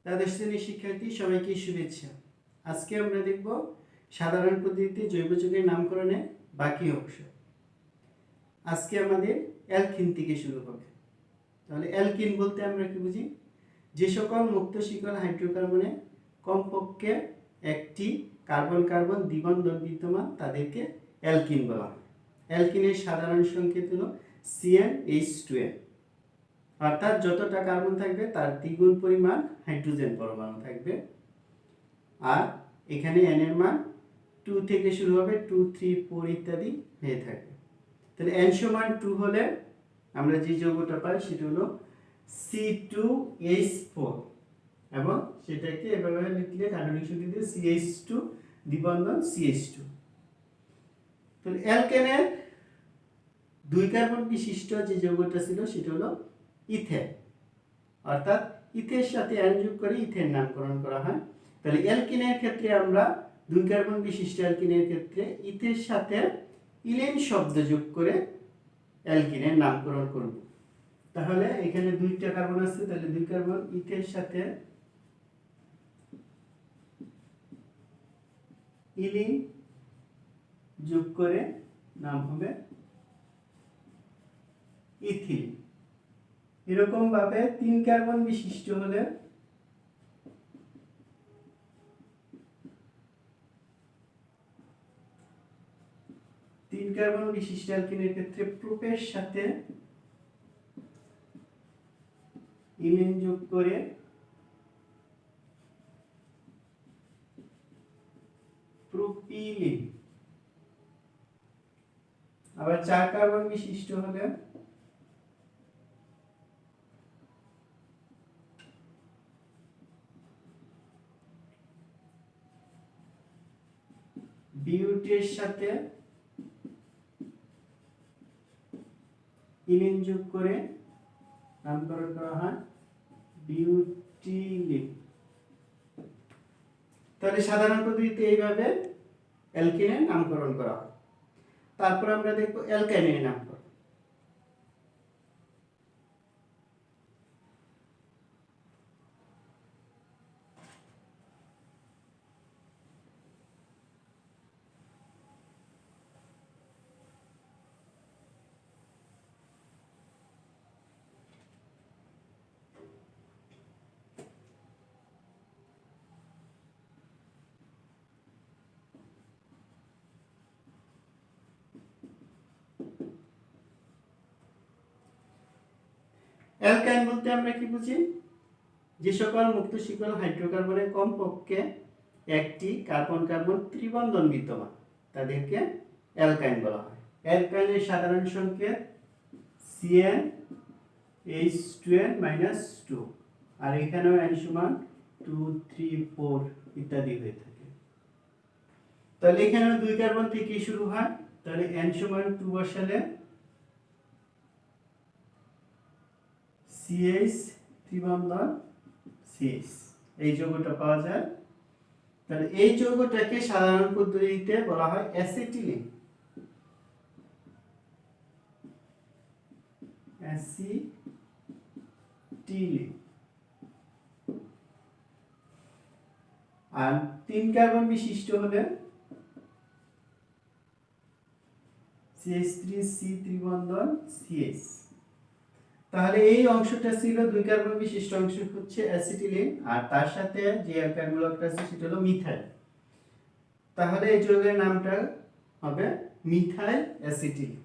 দ্বাদশ শ্রেণীর শিক্ষার্থী সবাইকে শুভেচ্ছা। আজকে আমরা দেখব সাধারণ পদ্ধতিতে জৈব যৌগের নামকরণের বাকি অংশ। আজকে আমাদের অ্যালকিন থেকে শুরু হবে। তাহলে অ্যালকিন বলতে আমরা কি বুঝি? যে সকল মুক্ত শিকল হাইড্রোকার্বনে কমপক্ষে একটি কার্বন কার্বন দ্বিবন্ধন বিদ্যমান তাদেরকে অ্যালকিন বলা হয়। অ্যালকিনের সাধারণ সংকেত হলো CnH2n, অর্থাৎ যতটা কার্বন থাকবে তার দ্বিগুণ পরিমাণ হাইড্রোজেন পরমাণু থাকবে। আর এখানে n এর মান 2 থেকে শুরু হবে, 2 3 4 ইত্যাদি হয়ে থাকে। তাহলে n সমান 2 হলে আমরা যে যৌগটা পাই সেটা হলো C2H4 এবং সেটাকে এভাবে লিখলে গাঠনিক সংকেত CH2 দ্বিবন্ধন CH2। তাহলে অ্যালকেনের 2 কার্বন বিশিষ্ট যে যৌগটা ছিল সেটা হলো ইথেন, অর্থাৎ ইথের সাথে n যোগ করে ইথেন নামকরণ করা হয়। তাহলে অ্যালকিনের ক্ষেত্রে আমরা 2 কার্বন বিশিষ্ট অ্যালকিনের ক্ষেত্রে ইথের সাথে ইলেন শব্দ যোগ করে অ্যালকিনের নামকরণ করব। তাহলে এখানে 2টা কার্বন আছে, তাহলে 2 কার্বন ইথের সাথে ইলিন যোগ করে নাম হবে ইথিলিন। এরকম ভাবে 3 কার্বন বিশিষ্ট হলে 3 কার্বন বিশিষ্ট অ্যালকিনের ক্ষেত্রে প্রোপের সাথে ইলিন যোগ করে প্রোপিলিন। আবার 4 কার্বন বিশিষ্ট হলে বিউটের সাথে ইলিন যোগ করে নামকরণ করা হয় বিউটিলিন। তাহলে সাধারণ পদ্ধতিতে এইভাবে অ্যালকিনের নামকরণ করা হয়। তারপর আমরা দেখব অ্যালকাইনের নামকরণ। অ্যালকাইন বলতে আমরা কি বুঝি? যে সকল মুক্ত শিকল হাইড্রোকার্বনে কমপক্ষে একটি কার্বন কার্বন ত্রিবন্ধন বিদ্যমান তাদেরকে অ্যালকাইন বলা হয়। অ্যালকাইনের সাধারণ সংকেত CnH2n-2 আর এখানেও n সমান 2 3 4 ইত্যাদি হয়ে থাকে। তাহলে এখানেও 2 কার্বন থেকে শুরু হয়, তাহলে n সমান 2 বসালে CH ত্রিবন্ধন CH এই যৌগটা পাওয়া যায়। তাহলে এই যৌগটাকে সাধারণ পদ্ধতিতে বলা হয় অ্যাসিটিলিন। অ্যাসিটিলিন। আর 3 কার্বন বিশিষ্ট হলে CH3C ত্রিবন্ধন CH। তাহলে এই অংশটা ছিল 2 কার্বন বিশিষ্ট অংশ হচ্ছে অ্যাসিটিলিন, আর তার সাথে যে অ্যালকাইল আছে সেটা হলো মিথাইল। তাহলে এই যৌগের নামটা হবে মিথাইল অ্যাসিটিলিন।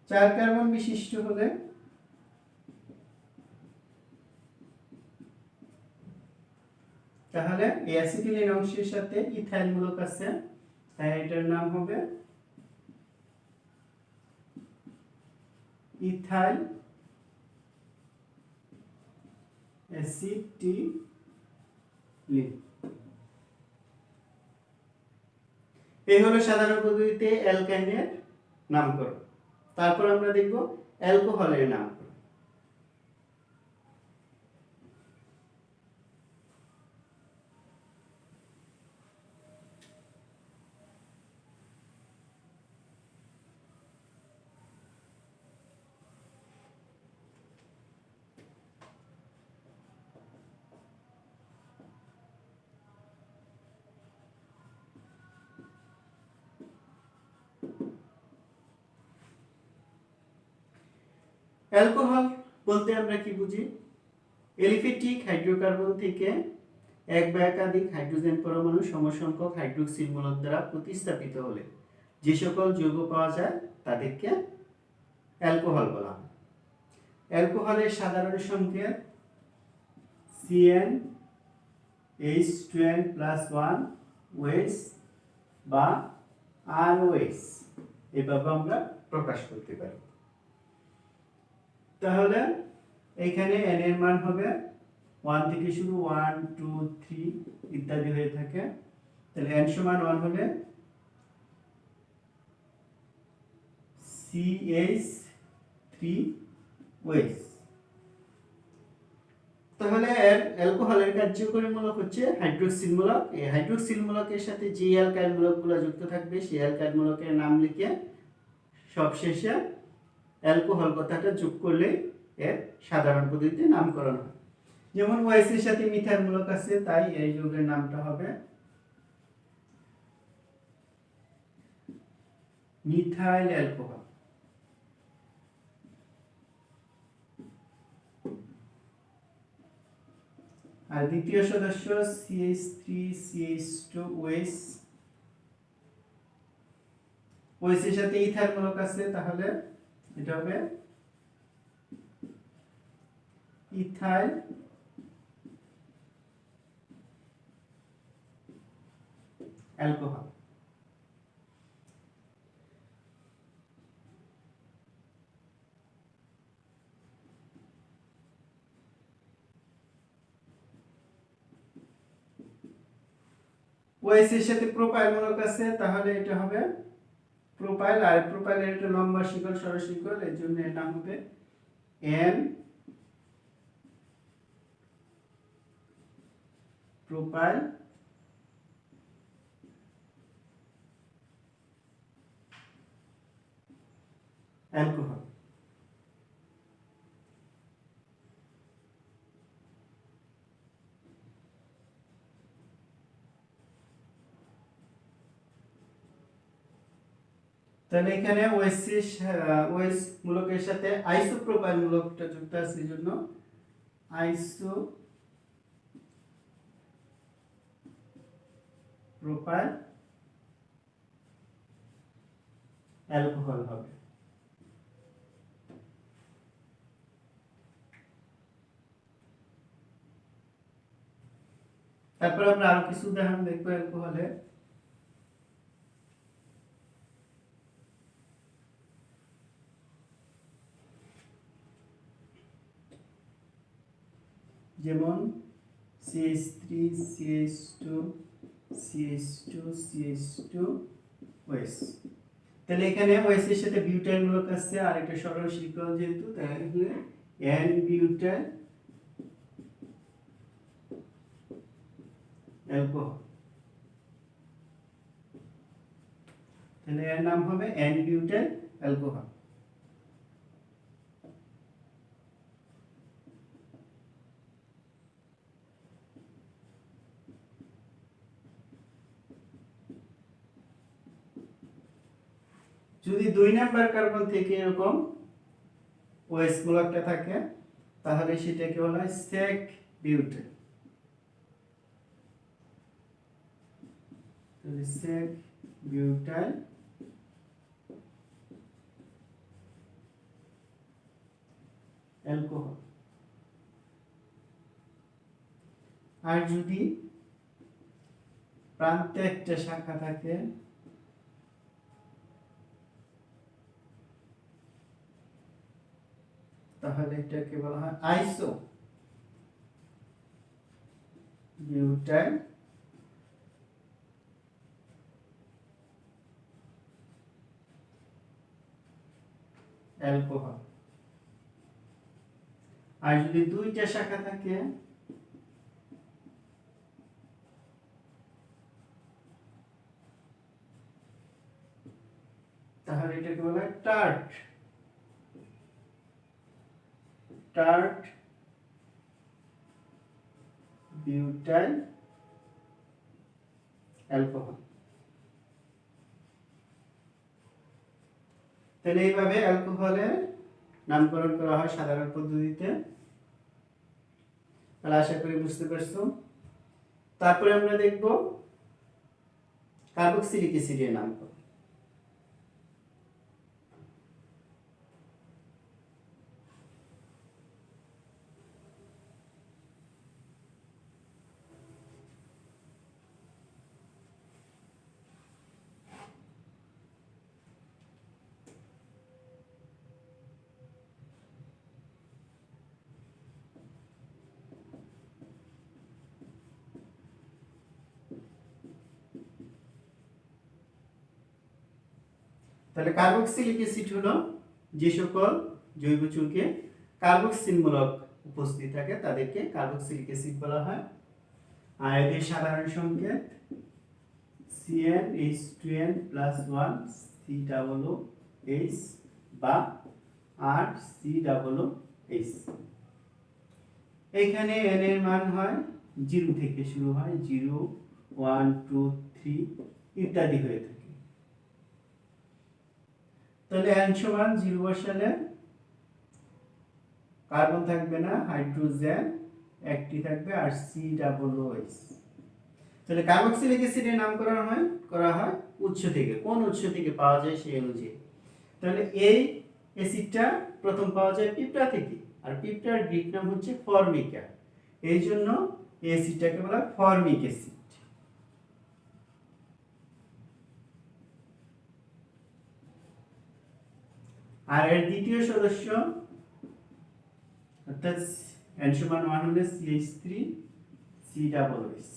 চার কার্বন বিশিষ্ট হলে তাহলে এই অ্যাসিটিলিন অংশের সাথে ইথাইল মূলক আছে, তাই এটার নাম হবে ইথাইল অ্যাসিটিলিন। এই হলো সাধারণ পদ্ধতিতে অ্যালকাইনের নামকরণ। তারপর আমরা দেখব অ্যালকোহলের নামকরণ। অ্যালকোহল বলতে আমরা কি বুঝি? এলিফ্যাটিক হাইড্রোকার্বন থেকে এক বা একাধিক হাইড্রোজেন পরমাণু সমসংখ্যক হাইড্রোক্সিল মূলক দ্বারা প্রতিস্থাপিত হলে যে সকল যৌগ পাওয়া যায় তাদেরকে অ্যালকোহল বলা হয়। অ্যালকোহলের সাধারণ সংকেত CnH2n+1 OH বা ROH এভাবে আমরা প্রকাশ করতে পারি। তাহলে এখানে n এর মান হবে 1 থেকে শুরু 1 2 3 ইত্যাদি হয়ে থাকে। তাহলে n সমান 1 হলে CH3OH। তাহলে অ্যালকোহলের কার্যকরী মূলক হচ্ছে হাইড্রোক্সিল মূলক। এই হাইড্রোক্সিল মূলকের সাথে যে অ্যালকাইল মূলকগুলো যুক্ত থাকবে সেই অ্যালকাইল মূলকের নাম লিখে সবশেষে অ্যালকোহল কথাটা যোগ করলে এর সাধারণ পদ্ধতিতে নামকরণ হয়। যেমন OH এর সাথে মিথাইল মূলক আছে, তাই এই যৌগের নামটা হবে মিথাইল অ্যালকোহল। আর দ্বিতীয় সদস্য CH3CH2OH, OH এর সাথে ইথাইল মূলক আছে, তাহলে এটা হবে ইথাইল অ্যালকোহল। OH এর সাথে প্রোপাইল মূলক আছে, তাহলে এটা হবে প্রোপাইল। আর প্রোপাইলের একটা লম্বা শিকল সরু শিকল, এর জন্য এর নাম হবে N প্রোপাইল অ্যালকোহল। তাহলে এখানে OH মূলকের সাথে আইসোপ্রোপাইল মূলকটা যুক্ত আছে, এই জন্য আইসোপ্রোপাইল অ্যালকোহল হবে। তারপর আমরা আরো কিছু উদাহরণ দেখবো অ্যালকোহলের। যেমন CH3 CH2 CH2 CH2OH। তাহলে এখানে OH এর সাথে বিউটাইল মূলক আছে, আর এটা সরল শিকল যেহেতু, তাহলে N বিউটাইল অ্যালকোহল। তাহলে এর নাম হবে N বিউটাইল অ্যালকোহল। যদি 2 নাম্বার কার্বন থেকে এরকম OH মূলকটা থাকে, তাহলে সেটাকে বলা হয় সেক বিউটাইল। তাহলে সেক বিউটাইল অ্যালকোহল। আর যদি প্রান্তে একটা শাখা থাকে, তাহলে এটাকে বলা হয় আইসো বিউটাইল অ্যালকোহল। আর যদি দুইটা শাখা থাকে, তাহলে এটাকে বলা হয় টার্ট বিউটাইল অ্যালকোহল। তাহলে এইভাবে অ্যালকোহলের নামকরণ করা হয় সাধারণ পদ্ধতিতে। তাহলে আশা করি বুঝতে পারছো। তারপরে আমরা দেখব কার্বক্সিলিক অ্যাসিডের নামকরণ। তাহলে কার্বক্সিলিক অ্যাসিড হলো যে সকল জৈব যৌগে কার্বক্সিলমূলক উপস্থিত থাকে তাদেরকে কার্বক্সিলিক অ্যাসিড বলা হয়। আর এদের সাধারণ সংকেত CnH2n+1 COOH বা RCOOH। এখানে n এর মান হয় 0 থেকে শুরু হয়, 0 1 2 3 ইত্যাদি হয়ে থাকে। তাহলে n সমান 0 বসালে কার্বন থাকবে না, হাইড্রোজেন একটি থাকবে আর COOH। তাহলে কার্বক্সিলিক অ্যাসিডের নামকরণ করা হয় উৎস থেকে, কোন উৎস থেকে পাওয়া যায় সেই অনুযায়ী। তাহলে এই অ্যাসিডটা প্রথম পাওয়া যায় পিঁপড়া থেকে, আর পিঁপড়ার গ্রিক নাম হচ্ছে ফর্মিকা। এই জন্য এই অ্যাসিডটাকে বলা হয় ফর্মিক অ্যাসিড। আর এর দ্বিতীয় সদস্য অর্থাৎ n সমান 1 হলে CH3COOH।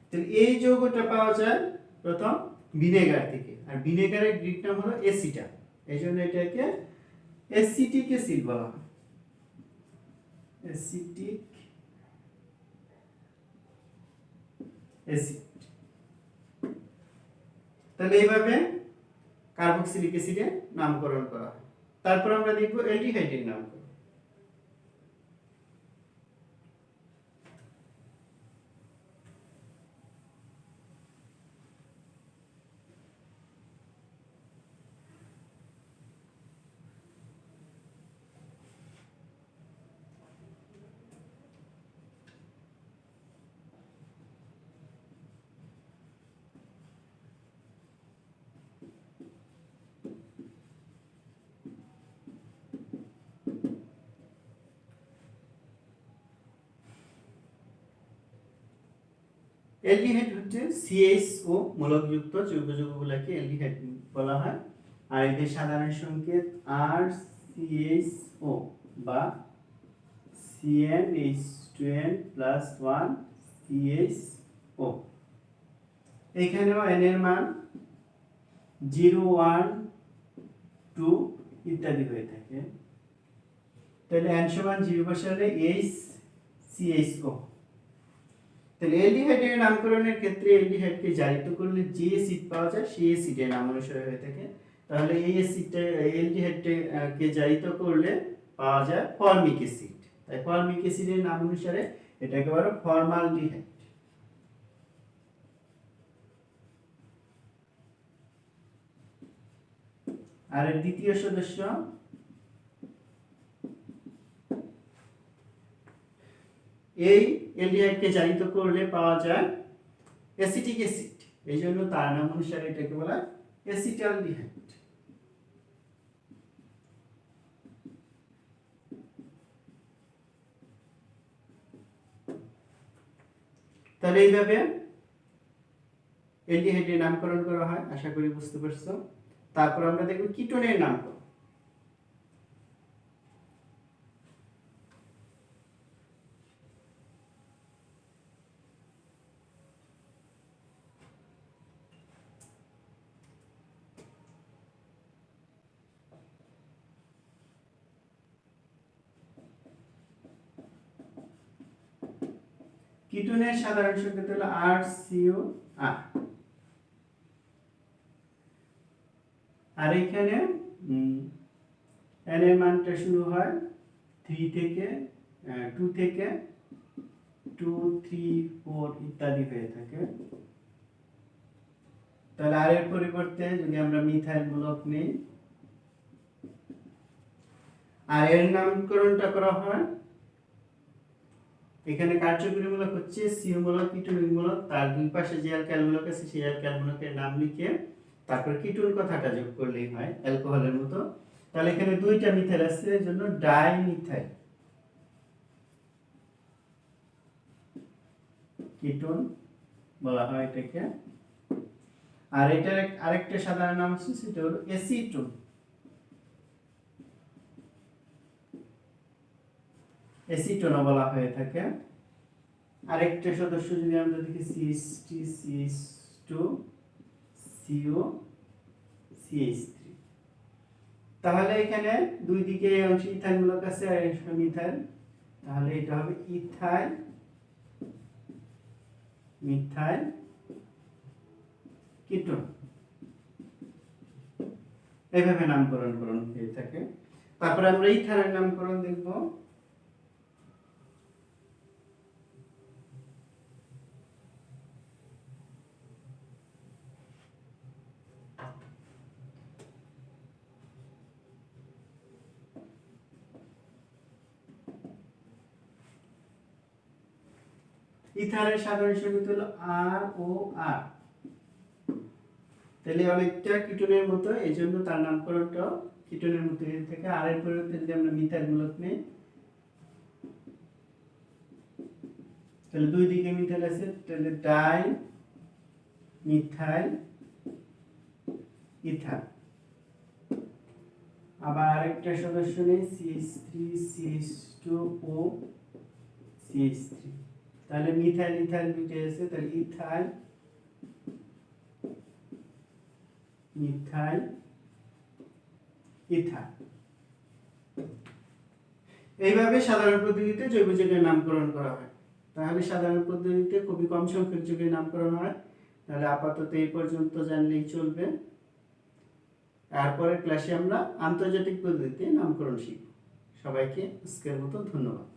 তাহলে এই যৌগটা পাওয়া যায় প্রথম ভিনেগার থেকে, আর ভিনেগারের গ্রিক নাম হলো অ্যাসিটা। এই জন্য এটাকে অ্যাসিটিক অ্যাসিড বলা হয়, অ্যাসিটিক অ্যাসিড। তাহলে এইভাবে কার্বক্সিলিক অ্যাসিডের নামকরণ করা হয়। তারপর আমরা দেখব অ্যালডিহাইডের নামকরণ। অ্যালডিহাইড হচ্ছে CHO মূলকযুক্ত জৈব যৌগগুলোকে অ্যালডিহাইড বলা হয়। আর এদের সাধারণ সংকেত RCHO বা CnH2n+1 CHO। এখানেও n এর মান 0 1 2 ইত্যাদি হয়ে থাকে। তাহলে n সমান 0 বসালে HCHO। তাহলে অ্যালডিহাইডের নামকরণের ক্ষেত্রে অ্যালডিহাইডকে জারিত করলে যে অ্যাসিড পাওয়া যায় সেই অ্যাসিডের নাম অনুসারে হয়ে থাকে। তাহলে এই অ্যাসিডটা অ্যালডিহাইডকে জারিত করলে পাওয়া যায় ফর্মিক অ্যাসিড। তাই ফর্মিক অ্যাসিডের নাম অনুসারে এটাকে বলা হয় ফর্মালডিহাইড। আর এর দ্বিতীয় সদস্য এই অ্যালডিহাইডকে জারিত করলে পাওয়া যায় অ্যাসিটিক অ্যাসিড। এই জন্য তার নাম অনুসারে এটাকে বলা হয় অ্যাসিটালডিহাইড। তাহলে এইভাবে অ্যালডিহাইডের নামকরণ করা হয়, আশা করি বুঝতে পারছো। তারপর আমরা দেখব কিটোনের নামকরণ। কিটোনের সাধারণ সংকেত হলো RCOR। আর এখানে n এর মানটা শুরু হয় 3 থেকে 2 থেকে 2 3 4 ইত্যাদি হয়ে থাকে। তাহলে আর এর পরিবর্তে যদি আমরা মিথাইল মূলক নেই আর এর নামকরণটা করা হয়, এখানে কার্যকরীমূলক হচ্ছে সিও মূলক কিটোনিক মূলক, তার দুই পাশে যে অ্যালকাইল মূলক আছে সেই অ্যালকাইল মূলকের নাম লিখে তারপর কিটোন কথাটা যোগ করলেই হয় অ্যালকোহলের মতো। তাহলে এখানে দুইটা মিথাইল আছে এর জন্য ডাইমিথাইল কিটোন বলা হয় এটাকে। আর এটার আরেকটা সাধারণ নাম আছে সেটা হলো অ্যাসিটোন। অ্যাসিটোনও বলা হয়ে থাকে। আরেকটা সদস্য যদি আমরা দেখি CH3 CO CH3, তাহলে এখানে দুই দিকে এই অংশে ইথাইল মূলক আছে আর এই অংশে মিথাইল, তাহলে এটা হবে ইথাইল মিথাইল কিটোন। এইভাবে নামকরণ হয়ে থাকে। তারপরে আমরা ইথানের নামকরণ দেখব। ইথানের সাধারণ সংকেত হলো ROR। তাহলে অনেকটা কিটোনের মতো, এই জন্য তার নামকরণটা কিটোনের মতো হয়ে থাকে। আর এর পরিবর্তে যদি আমরা মিথাইল মূলক নেই, তাহলে দুই দিকে মিথাইল আছে, তাহলে ডাই মিথাইল ইথার। আবার আরেকটা সদস্য নেই CH3 CH2O CH3, তাহলে মিথাইল ইথাইল দুইটা আছে, তাহলে ইথাইল মিথাইল ইথার। এইভাবে সাধারণ পদ্ধতিতে জৈব যৌগের নামকরণ করা হয়। তাহলে সাধারণ পদ্ধতিতে খুবই কম সংখ্যক যৌগের নামকরণ হয়। তাহলে আপাতত এই পর্যন্ত জানলেই চলবে। তারপরের ক্লাসে আমরা আন্তর্জাতিক পদ্ধতিতে নামকরণ শিখব। সবাইকে আজকের মতো ধন্যবাদ।